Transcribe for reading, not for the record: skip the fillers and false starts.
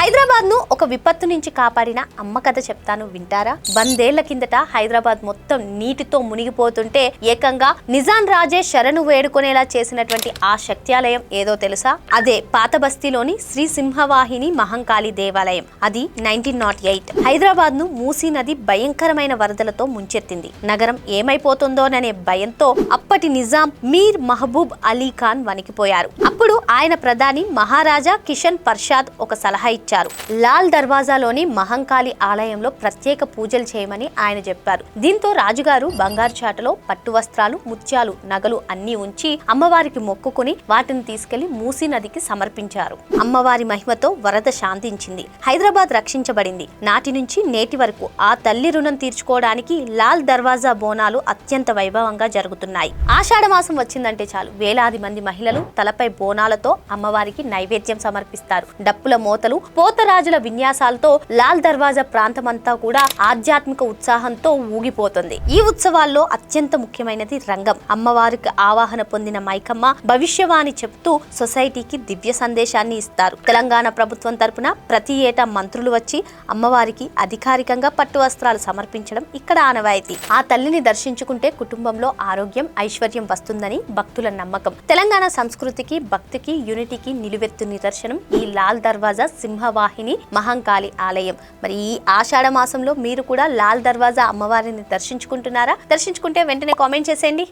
హైదరాబాద్ ను ఒక విపత్తు నుంచి కాపాడిన అమ్మ కథ చెప్తాను, వింటారా? 100 ఏళ్ల కిందట హైదరాబాద్ మొత్తం నీటితో మునిగిపోతుంటే ఏకంగా నిజాం రాజే శరణు వేడుకునేలా చేసినటువంటి ఆ శక్త్యాలయం ఏదో తెలుసా? అదే పాత బస్తీలోని శ్రీ సింహవాహిని మహంకాళి దేవాలయం. అది 1908 హైదరాబాద్ ను మూసీ నది భయంకరమైన వరదలతో ముంచెత్తింది. నగరం ఏమైపోతుందోననే భయంతో అప్పటి నిజాం మీర్ మహబూబ్ అలీ ఖాన్ వణికిపోయారు. అప్పుడు ఆయన ప్రధాని మహారాజా కిషన్ పర్షాద్ ఒక సలహా ఇచ్చారు. లాల్ దర్వాజాలోని మహంకాళి ఆలయంలో ప్రత్యేక పూజలు చేయమని ఆయన చెప్పారు. దీంతో రాజుగారు బంగారు చాటలో పట్టు వస్త్రాలు, ముత్యాలు, నగలు అన్ని ఉంచి అమ్మవారికి మొక్కుకుని వాటిని తీసుకెళ్లి మూసీ నదికి సమర్పించారు. అమ్మవారి మహిమతో వరద శాంతించింది. హైదరాబాద్ రక్షించబడింది. నాటి నుంచి నేటి వరకు ఆ తల్లి రుణం తీర్చుకోవడానికి లాల్ దర్వాజా బోనాలు అత్యంత వైభవంగా జరుగుతున్నాయి. ఆషాఢ మాసం వచ్చిందంటే చాలు వేలాది మంది మహిళలు తలపై బోనాలతో అమ్మవారికి నైవేద్యం సమర్పిస్తారు. డప్పుల మోతలు, పోతరాజుల విన్యాసాలతో లాల్ దర్వాజా ప్రాంతమంతా కూడా ఆధ్యాత్మిక ఉత్సాహంతో ఊగిపోతుంది. ఈ ఉత్సవాల్లో అత్యంత ముఖ్యమైనది రంగం. అమ్మవారికి ఆవాహన పొందిన మైకమ్మ భవిష్యవాణి చెప్తూ సొసైటీకి దివ్య సందేశాన్ని ఇస్తారు. తెలంగాణ ప్రభుత్వం తరపున ప్రతి ఏటా మంత్రులు వచ్చి అమ్మవారికి అధికారికంగా పట్టు వస్త్రాలు సమర్పించడం ఇక్కడ ఆనవాయితీ. ఆ తల్లిని దర్శించుకుంటే కుటుంబంలో ఆరోగ్యం, ఐశ్వర్యం వస్తుందని భక్తుల నమ్మకం. తెలంగాణ సంస్కృతికి, భక్తికి, యూనిటీకి నిలువెత్తు నిదర్శనం ఈ లాల్ దర్వాజా సింహవాహిని మహంకాళి ఆలయం. మరి ఈ ఆషాఢ మాసంలో మీరు కూడా లాల్ దర్వాజా అమ్మవారిని దర్శించుకుంటున్నారా? దర్శించుకుంటే వెంటనే కామెంట్ చేసేయండి.